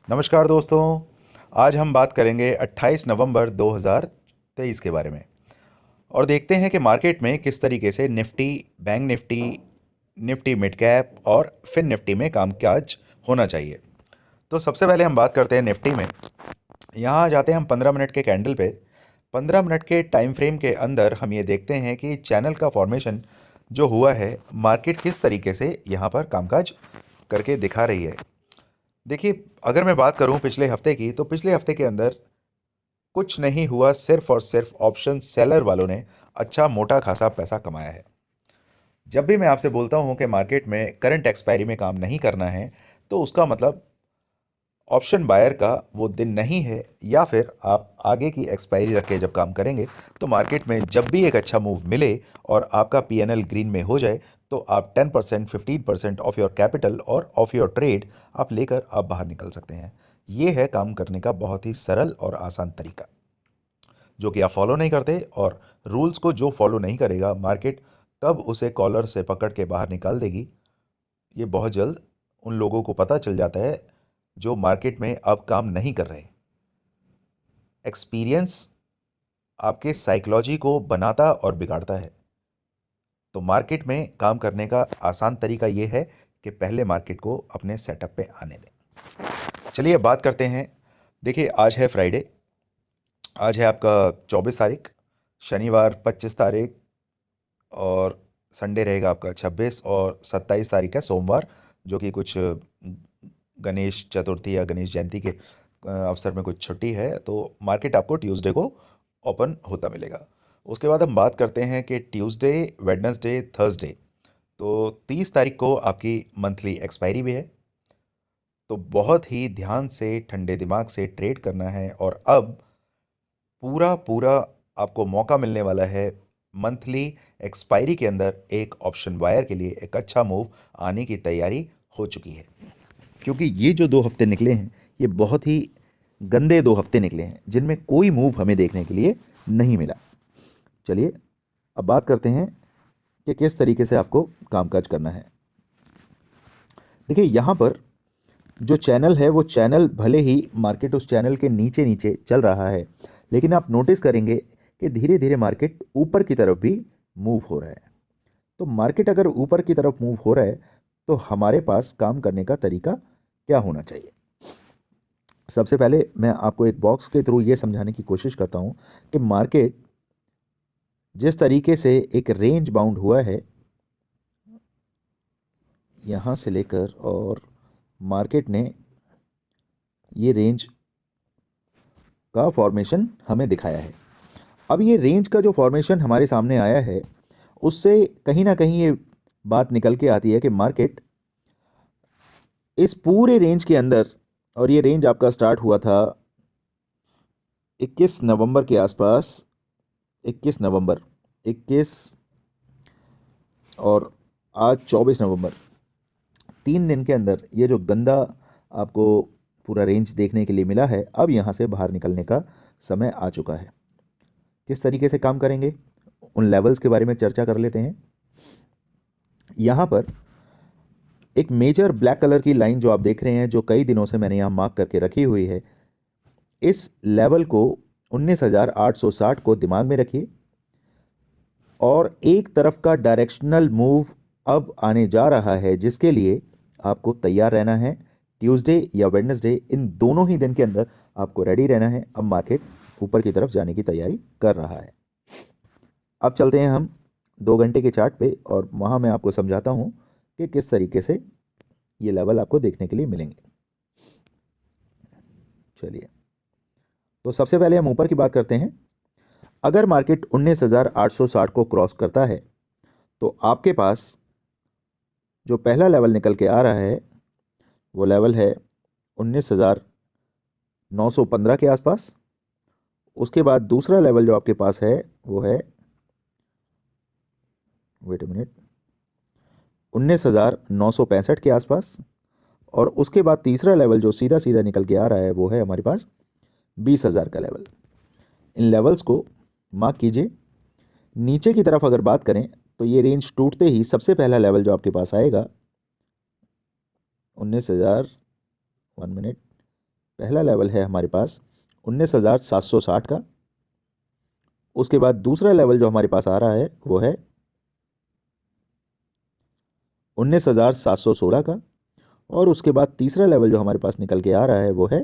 नमस्कार दोस्तों। आज हम बात करेंगे 28 नवंबर 2023 के बारे में और देखते हैं कि मार्केट में किस तरीके से Nifty, bank Nifty, Nifty mid cap और फिन निफ्टी में कामकाज होना चाहिए। तो सबसे पहले हम बात करते हैं निफ्टी में। यहाँ जाते हैं हम 15 मिनट के कैंडल पे। 15 मिनट के टाइम फ्रेम के अंदर हम ये देखते हैं कि चैनल का फॉर्मेशन जो हुआ है, मार्केट किस तरीके से यहाँ पर कामकाज करके दिखा रही है। देखिए, अगर मैं बात करूं पिछले हफ्ते की, तो पिछले हफ्ते के अंदर कुछ नहीं हुआ, सिर्फ और सिर्फ ऑप्शन सेलर वालों ने अच्छा मोटा खासा पैसा कमाया है। जब भी मैं आपसे बोलता हूं कि मार्केट में करंट एक्सपायरी में काम नहीं करना है, तो उसका मतलब ऑप्शन बायर का वो दिन नहीं है, या फिर आप आगे की एक्सपायरी रख के जब काम करेंगे तो मार्केट में जब भी एक अच्छा मूव मिले और आपका पीएनएल ग्रीन में हो जाए, तो आप 10% 15% ऑफ योर कैपिटल और ऑफ योर ट्रेड आप लेकर आप बाहर निकल सकते हैं। ये है काम करने का बहुत ही सरल और आसान तरीका, जो कि आप फॉलो नहीं करते। और रूल्स को जो फॉलो नहीं करेगा, मार्केट कब उसे कॉलर से पकड़ के बाहर निकाल देगी, ये बहुत जल्द उन लोगों को पता चल जाता है जो मार्केट में अब काम नहीं कर रहे। एक्सपीरियंस आपके साइकोलॉजी को बनाता और बिगाड़ता है। तो मार्केट में काम करने का आसान तरीका ये है कि पहले मार्केट को अपने सेटअप पे आने दें। चलिए अब बात करते हैं। देखिए, आज है फ्राइडे, आज है आपका 24 तारीख, शनिवार 25 तारीख, और संडे रहेगा आपका 26, और 27 तारीख है सोमवार, जो कि कुछ गणेश चतुर्थी या गणेश जयंती के अवसर में कुछ छुट्टी है। तो मार्केट आपको ट्यूसडे को ओपन होता मिलेगा। उसके बाद हम बात करते हैं कि ट्यूसडे, वेडनेसडे, थर्सडे, तो 30 तारीख को आपकी मंथली एक्सपायरी भी है। तो बहुत ही ध्यान से, ठंडे दिमाग से ट्रेड करना है। और अब पूरा पूरा आपको मौका मिलने वाला है मंथली एक्सपायरी के अंदर एक ऑप्शन बायर के लिए एक अच्छा मूव आने की तैयारी हो चुकी है। क्योंकि ये जो 2 हफ्ते निकले हैं, ये बहुत ही गंदे 2 हफ्ते निकले हैं, जिनमें कोई मूव हमें देखने के लिए नहीं मिला। चलिए अब बात करते हैं कि किस तरीके से आपको कामकाज करना है। देखिए, यहाँ पर जो चैनल है, वो चैनल भले ही मार्केट उस चैनल के नीचे नीचे चल रहा है, लेकिन आप नोटिस करेंगे कि धीरे धीरे मार्केट ऊपर की तरफ भी मूव हो रहा है। तो मार्केट अगर ऊपर की तरफ मूव हो रहा है, तो हमारे पास काम करने का तरीका क्या होना चाहिए। सबसे पहले मैं आपको एक बॉक्स के थ्रू ये समझाने की कोशिश करता हूँ कि मार्केट जिस तरीके से एक रेंज बाउंड हुआ है, यहाँ से लेकर, और मार्केट ने ये रेंज का फॉर्मेशन हमें दिखाया है। अब ये रेंज का जो फॉर्मेशन हमारे सामने आया है, उससे कहीं ना कहीं ये बात निकल के आती है कि मार्केट इस पूरे रेंज के अंदर, और ये रेंज आपका स्टार्ट हुआ था 21 नवंबर के आसपास, 21 नवंबर, 21, और आज 24 नवंबर, 3 दिन के अंदर ये जो गंदा आपको पूरा रेंज देखने के लिए मिला है, अब यहाँ से बाहर निकलने का समय आ चुका है। किस तरीके से काम करेंगे, उन लेवल्स के बारे में चर्चा कर लेते हैं। यहाँ पर एक मेजर ब्लैक कलर की लाइन जो आप देख रहे हैं, जो कई दिनों से मैंने यहाँ मार्क करके रखी हुई है, इस लेवल को 19,860 को दिमाग में रखिए। और एक तरफ का डायरेक्शनल मूव अब आने जा रहा है, जिसके लिए आपको तैयार रहना है। ट्यूसडे या वेडनेसडे, इन दोनों ही दिन के अंदर आपको रेडी रहना है। अब मार्केट ऊपर की तरफ जाने की तैयारी कर रहा है। अब चलते हैं हम 2 घंटे के चार्ट पे, और वहाँ मैं आपको समझाता हूँ कि किस तरीके से ये लेवल आपको देखने के लिए मिलेंगे। चलिए, तो सबसे पहले हम ऊपर की बात करते हैं। अगर मार्केट 19,860 को क्रॉस करता है, तो आपके पास जो पहला लेवल निकल के आ रहा है, वो लेवल है 19,915 के आसपास। उसके बाद दूसरा लेवल जो आपके पास है, वो है, वेट अ मिनट, 19,965 के आसपास। और उसके बाद तीसरा लेवल जो सीधा सीधा निकल के आ रहा है, वो है हमारे पास 20,000 का लेवल। इन लेवल्स को मार्क कीजिए। नीचे की तरफ अगर बात करें, तो ये रेंज टूटते ही सबसे पहला लेवल जो आपके पास आएगा, 19,000, 1 मिनट, पहला लेवल है हमारे पास 19,760 का। उसके बाद दूसरा लेवल जो हमारे पास आ रहा है वो है 19,716 का। और उसके बाद तीसरा लेवल जो हमारे पास निकल के आ रहा है वो है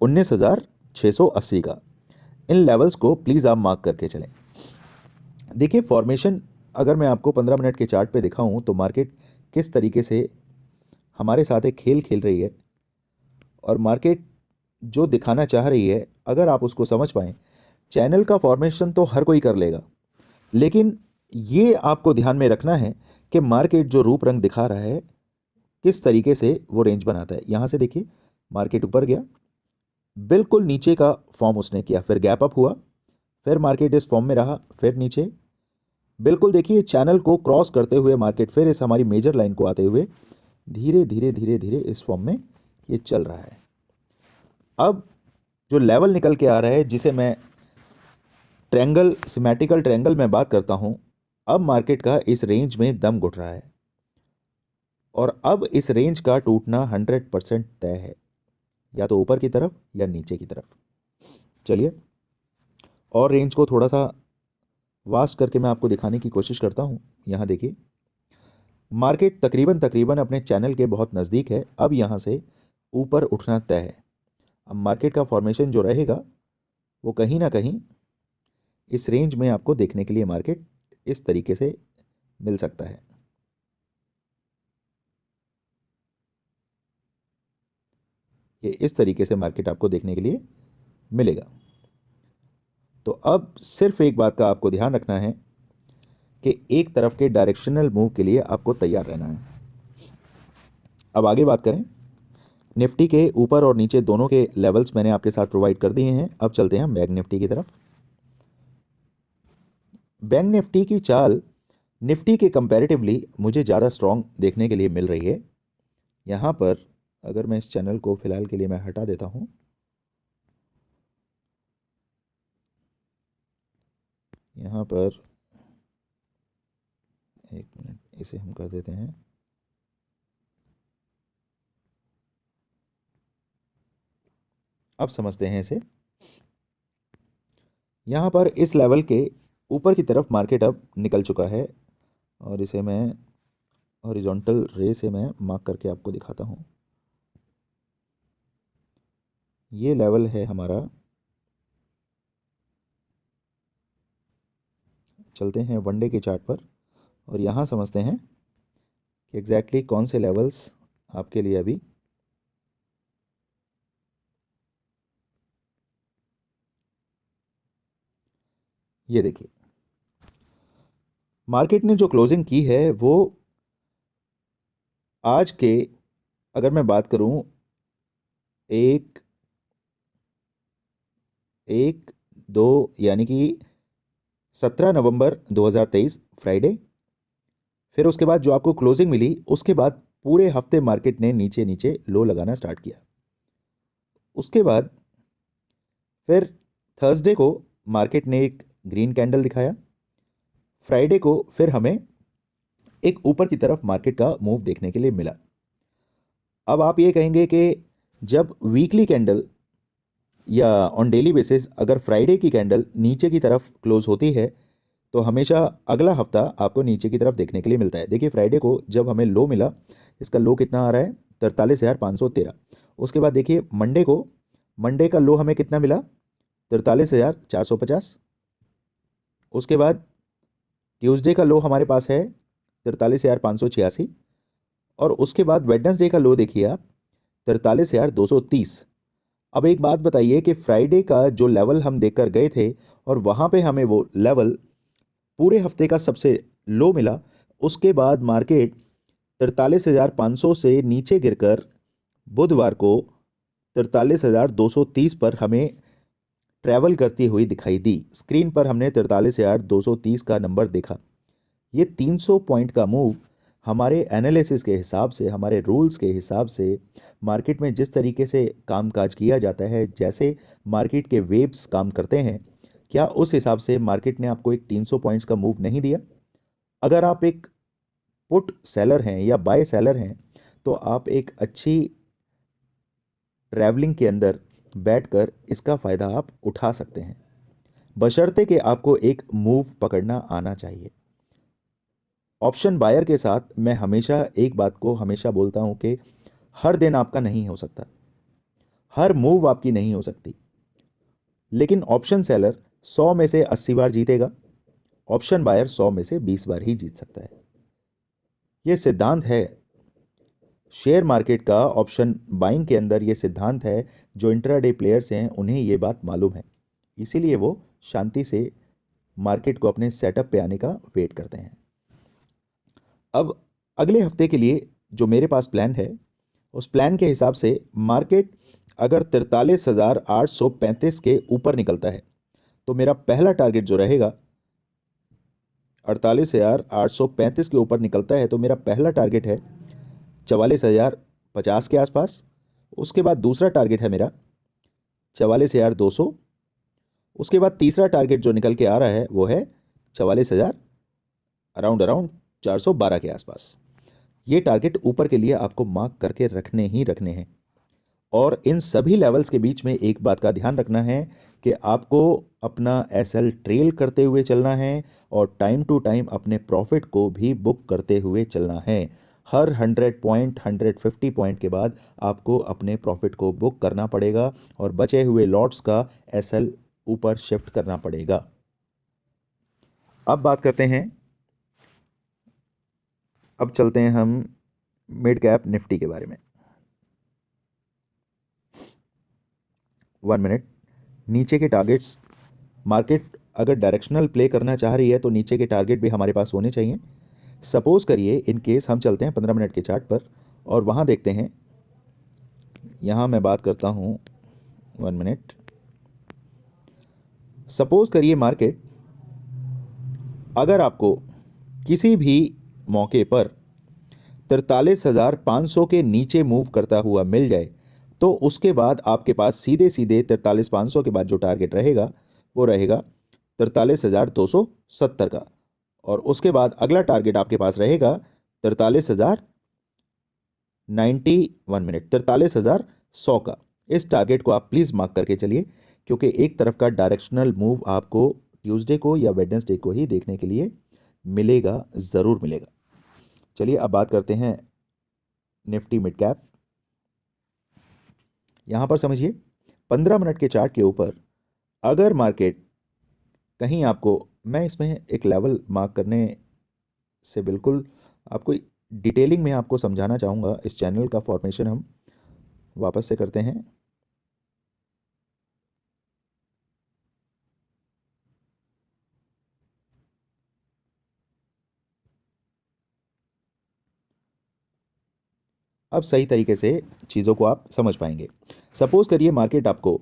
19,680 का। इन लेवल्स को प्लीज़ आप मार्क करके चलें। देखिए फॉर्मेशन अगर मैं आपको 15 मिनट के चार्ट पे दिखाऊं तो मार्केट किस तरीके से हमारे साथ एक खेल खेल रही है, और मार्केट जो दिखाना चाह रही है अगर आप उसको समझ पाएं, चैनल का फॉर्मेशन तो हर कोई कर लेगा, लेकिन ये आपको ध्यान में रखना है कि मार्केट जो रूप रंग दिखा रहा है किस तरीके से वो रेंज बनाता है। यहाँ से देखिए मार्केट ऊपर गया, बिल्कुल नीचे का फॉर्म उसने किया, फिर गैप अप हुआ, फिर मार्केट इस फॉर्म में रहा, फिर नीचे, बिल्कुल देखिए चैनल को क्रॉस करते हुए मार्केट फिर इस हमारी मेजर लाइन को आते हुए धीरे धीरे धीरे धीरे इस फॉर्म में ये चल रहा है। अब जो लेवल निकल के आ रहा है जिसे मैं ट्रायंगल, सिमेट्रिकल ट्रायंगल में बात करता हूं, अब मार्केट का इस रेंज में दम घुट रहा है और अब इस रेंज का टूटना 100% तय है, या तो ऊपर की तरफ या नीचे की तरफ। चलिए और रेंज को थोड़ा सा वास्ट करके मैं आपको दिखाने की कोशिश करता हूं। यहाँ देखिए मार्केट तकरीबन तकरीबन अपने चैनल के बहुत नज़दीक है। अब यहाँ से ऊपर उठना तय है। अब मार्केट का फॉर्मेशन जो रहेगा वो कहीं ना कहीं इस रेंज में आपको देखने के लिए मार्केट इस तरीके से मिल सकता है। ये इस तरीके से मार्केट आपको देखने के लिए मिलेगा। तो अब सिर्फ एक बात का आपको ध्यान रखना है कि एक तरफ के डायरेक्शनल मूव के लिए आपको तैयार रहना है। अब आगे बात करें, निफ्टी के ऊपर और नीचे दोनों के लेवल्स मैंने आपके साथ प्रोवाइड कर दिए हैं। अब चलते हैं बैंक निफ्टी की तरफ। बैंक निफ्टी की चाल निफ्टी के कंपैरेटिवली मुझे ज़्यादा स्ट्रॉन्ग देखने के लिए मिल रही है। यहाँ पर अगर मैं इस चैनल को फिलहाल के लिए मैं हटा देता हूँ, यहाँ पर एक मिनट इसे हम कर देते हैं। अब समझते हैं इसे। यहाँ पर इस लेवल के ऊपर की तरफ मार्केट अब निकल चुका है और इसे मैं हॉरिजॉन्टल रे से मैं मार्क करके आपको दिखाता हूँ। ये लेवल है हमारा, चलते हैं वनडे के चार्ट पर और यहाँ समझते हैं कि एग्जैक्टली कौन से लेवल्स आपके लिए अभी ये देखिए मार्केट ने जो क्लोजिंग की है वो आज के, अगर मैं बात करूं, एक एक दो यानी कि 17 नवंबर 2023 फ्राइडे, फिर उसके बाद जो आपको क्लोजिंग मिली उसके बाद पूरे हफ्ते मार्केट ने नीचे नीचे लो लगाना स्टार्ट किया। उसके बाद फिर थर्सडे को मार्केट ने एक ग्रीन कैंडल दिखाया। फ्राइडे को फिर हमें एक ऊपर की तरफ मार्केट का मूव देखने के लिए मिला। अब आप ये कहेंगे कि जब वीकली कैंडल या ऑन डेली बेसिस अगर फ्राइडे की कैंडल नीचे की तरफ क्लोज होती है तो हमेशा अगला हफ्ता आपको नीचे की तरफ देखने के लिए मिलता है। देखिए फ्राइडे को जब हमें लो मिला, इसका लो कितना आ रहा है, 43,513। उसके बाद देखिए मंडे का लो हमें कितना मिला, 43,450। उसके बाद ट्यूसडे का लो हमारे पास है 43,586 और उसके बाद वेडनेसडे का लो देखिए आप 43,230। अब एक बात बताइए कि फ्राइडे का जो लेवल हम देखकर गए थे और वहाँ पे हमें वो लेवल पूरे हफ्ते का सबसे लो मिला, उसके बाद मार्केट 43,500 से नीचे गिरकर बुधवार को 43,230 पर हमें ट्रैवल करती हुई दिखाई दी। स्क्रीन पर हमने 43,230 का नंबर देखा। ये 300 पॉइंट का मूव हमारे एनालिसिस के हिसाब से, हमारे रूल्स के हिसाब से, मार्केट में जिस तरीके से कामकाज किया जाता है, जैसे मार्केट के वेव्स काम करते हैं, क्या उस हिसाब से मार्केट ने आपको एक 300 पॉइंट्स का मूव नहीं दिया? अगर आप एक पुट सेलर हैं या बाय सेलर हैं तो आप एक अच्छी ट्रैवलिंग के अंदर बैठकर इसका फ़ायदा आप उठा सकते हैं, बशर्ते कि आपको एक मूव पकड़ना आना चाहिए। ऑप्शन बायर के साथ मैं हमेशा एक बात को हमेशा बोलता हूं कि हर दिन आपका नहीं हो सकता, हर मूव आपकी नहीं हो सकती, लेकिन ऑप्शन सेलर 100 में से 80 बार जीतेगा, ऑप्शन बायर 100 में से 20 बार ही जीत सकता है। यह सिद्धांत है शेयर मार्केट का। ऑप्शन बाइंग के अंदर यह सिद्धांत है, जो इंट्राडे प्लेयर्स हैं उन्हें यह बात मालूम है, इसीलिए वो शांति से मार्केट को अपने सेटअप पे आने का वेट करते हैं। अब अगले हफ्ते के लिए जो मेरे पास प्लान है, उस प्लान के हिसाब से मार्केट अगर 43,835 के ऊपर निकलता है तो मेरा पहला टारगेट जो रहेगा, 48,835 के ऊपर निकलता है तो मेरा पहला टारगेट है 44,050 के आसपास। उसके बाद दूसरा टारगेट है मेरा 44,200। उसके बाद तीसरा टारगेट जो निकल के आ रहा है वो है 44,000 अराउंड 412 के आसपास। ये टारगेट ऊपर के लिए आपको मार्क करके रखने ही रखने हैं। और इन सभी लेवल्स के बीच में एक बात का ध्यान रखना है कि आपको अपना एसएल ट्रेल करते हुए चलना है और टाइम टू टाइम अपने प्रॉफिट को भी बुक करते हुए चलना है। हर 100 पॉइंट 150 पॉइंट के बाद आपको अपने प्रॉफिट को बुक करना पड़ेगा और बचे हुए लॉट्स का एसएल ऊपर शिफ्ट करना पड़ेगा। अब बात करते हैं, अब चलते हैं हम मिड कैप निफ्टी के बारे में। 1 मिनट। नीचे के टारगेट्स, मार्केट अगर डायरेक्शनल प्ले करना चाह रही है तो नीचे के टारगेट भी हमारे पास होने चाहिए। सपोज करिए इन केस हम चलते हैं 15 मिनट के चार्ट पर और वहाँ देखते हैं, यहाँ मैं बात करता हूँ 1 मिनट। सपोज करिए मार्केट अगर आपको किसी भी मौके पर 43,500 के नीचे मूव करता हुआ मिल जाए तो उसके बाद आपके पास सीधे सीधे 43,500 के बाद जो टारगेट रहेगा वो रहेगा 43,270 का, और उसके बाद अगला टारगेट आपके पास रहेगा 43,100 का। इस टारगेट को आप प्लीज़ मार्क करके चलिए, क्योंकि एक तरफ का डायरेक्शनल मूव आपको ट्यूसडे को या वेडनेसडे को ही देखने के लिए मिलेगा, ज़रूर मिलेगा। चलिए अब बात करते हैं निफ्टी मिड कैप। यहाँ पर समझिए 15 मिनट के चार्ट के ऊपर अगर मार्केट कहीं आपको, मैं इसमें एक लेवल मार्क करने से बिल्कुल आपको डिटेलिंग में आपको समझाना चाहूँगा। इस चैनल का फॉर्मेशन हम वापस से करते हैं। अब सही तरीके से चीज़ों को आप समझ पाएंगे। सपोज करिए मार्केट आपको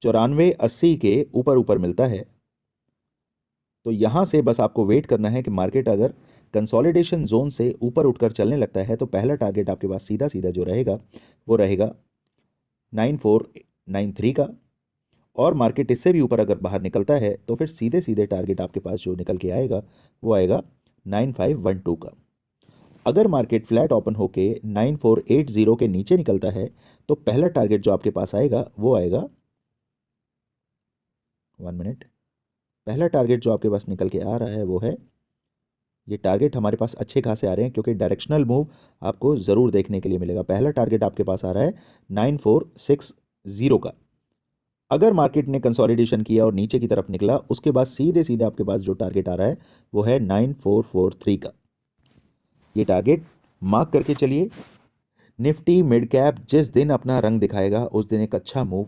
94.80 के ऊपर ऊपर मिलता है तो यहाँ से बस आपको वेट करना है कि मार्केट अगर कंसोलिडेशन जोन से ऊपर उठकर चलने लगता है तो पहला टारगेट आपके पास सीधा सीधा जो रहेगा वो रहेगा 9493 का, और मार्केट इससे भी ऊपर अगर बाहर निकलता है तो फिर सीधे सीधे टारगेट आपके पास जो निकल के आएगा वो आएगा 9512 का। अगर मार्केट फ्लैट ओपन होके 9480 के नीचे निकलता है तो पहला टारगेट जो आपके पास आएगा वो आएगा 1 मिनट। पहला टारगेट जो आपके पास निकल के आ रहा है वो है, ये टारगेट हमारे पास अच्छे खासे आ रहे हैं क्योंकि डायरेक्शनल मूव आपको ज़रूर देखने के लिए मिलेगा। पहला टारगेट आपके पास आ रहा है 9460 का। अगर मार्केट ने कंसोलिडेशन किया और नीचे की तरफ निकला, उसके बाद सीधे सीधे आपके पास जो टारगेट आ रहा है वो है 9443 का। ये टारगेट मार्क करके चलिए। निफ्टी मिड कैप जिस दिन अपना रंग दिखाएगा उस दिन एक अच्छा मूव,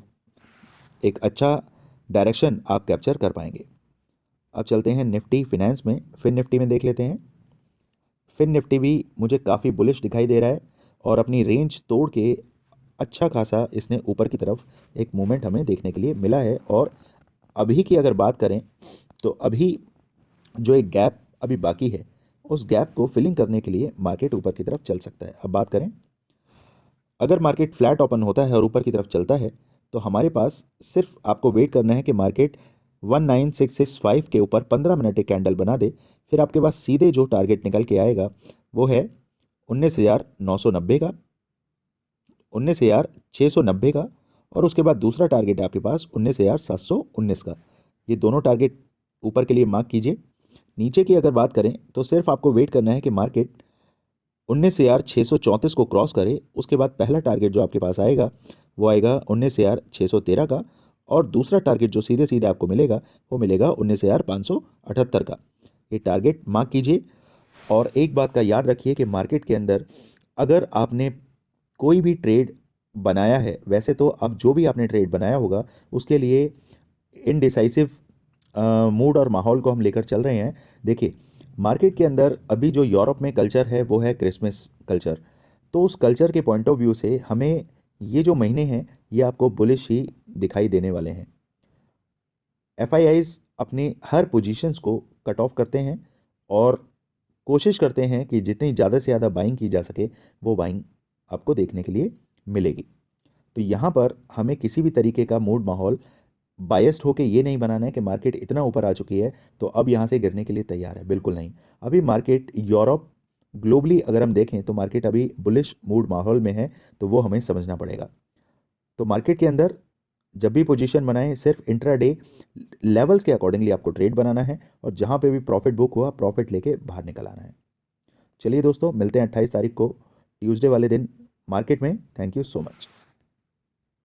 एक अच्छा डायरेक्शन आप कैप्चर कर पाएंगे। अब चलते हैं निफ्टी फिनेंस में। फिन निफ्टी में देख लेते हैं। फिन निफ्टी भी मुझे काफ़ी बुलिश दिखाई दे रहा है और अपनी रेंज तोड़ के अच्छा खासा इसने ऊपर की तरफ एक मूवमेंट हमें देखने के लिए मिला है। और अभी की अगर बात करें तो अभी जो एक गैप अभी बाकी है, उस गैप को फिलिंग करने के लिए मार्केट ऊपर की तरफ चल सकता है। अब बात करें, अगर मार्केट फ्लैट ओपन होता है और ऊपर की तरफ चलता है तो हमारे पास सिर्फ आपको वेट करना है कि मार्केट 19665 के ऊपर 15 मिनट एक कैंडल बना दे, फिर आपके पास सीधे जो टारगेट निकल के आएगा वो है 19,990 का। 19,690 का, और उसके बाद दूसरा टारगेट है आपके पास 19,719 का। ये दोनों टारगेट ऊपर के लिए मार्क कीजिए। नीचे की अगर बात करें तो सिर्फ आपको वेट करना है कि मार्केट 19,634 को क्रॉस करे। उसके बाद पहला टारगेट जो आपके पास आएगा वो आएगा 19,613 का, और दूसरा टारगेट जो सीधे सीधे आपको मिलेगा वो मिलेगा 19,578 का। ये टारगेट मार्क कीजिए। और एक बात का याद रखिए कि मार्केट के अंदर अगर आपने कोई भी ट्रेड बनाया है, वैसे तो अब जो भी आपने ट्रेड बनाया होगा उसके लिए इनडिसाइसिव मूड और माहौल को हम लेकर चल रहे हैं। देखिए, मार्केट के अंदर अभी जो यूरोप में कल्चर है वो है क्रिसमस कल्चर। तो उस कल्चर के पॉइंट ऑफ व्यू से हमें ये जो महीने हैं ये आपको बुलिश ही दिखाई देने वाले हैं। एफआईआईज अपनी हर पोजीशंस को कट ऑफ करते हैं और कोशिश करते हैं कि जितनी ज़्यादा से ज़्यादा बाइंग की जा सके वो बाइंग आपको देखने के लिए मिलेगी। तो यहाँ पर हमें किसी भी तरीके का मूड माहौल बायस्ड होके ये नहीं बनाना है कि मार्केट इतना ऊपर आ चुकी है तो अब यहाँ से गिरने के लिए तैयार है, बिल्कुल नहीं। अभी मार्केट यूरोप ग्लोबली अगर हम देखें तो मार्केट अभी बुलिश मूड माहौल में है, तो वो हमें समझना पड़ेगा। तो मार्केट के अंदर जब भी पोजीशन बनाएं सिर्फ इंट्राडे लेवल्स के अकॉर्डिंगली आपको ट्रेड बनाना है, और जहाँ पे भी प्रॉफिट बुक हुआ प्रॉफिट लेके बाहर निकल आना है। चलिए दोस्तों, मिलते हैं 28 तारीख को ट्यूसडे वाले दिन मार्केट में। Thank you so much.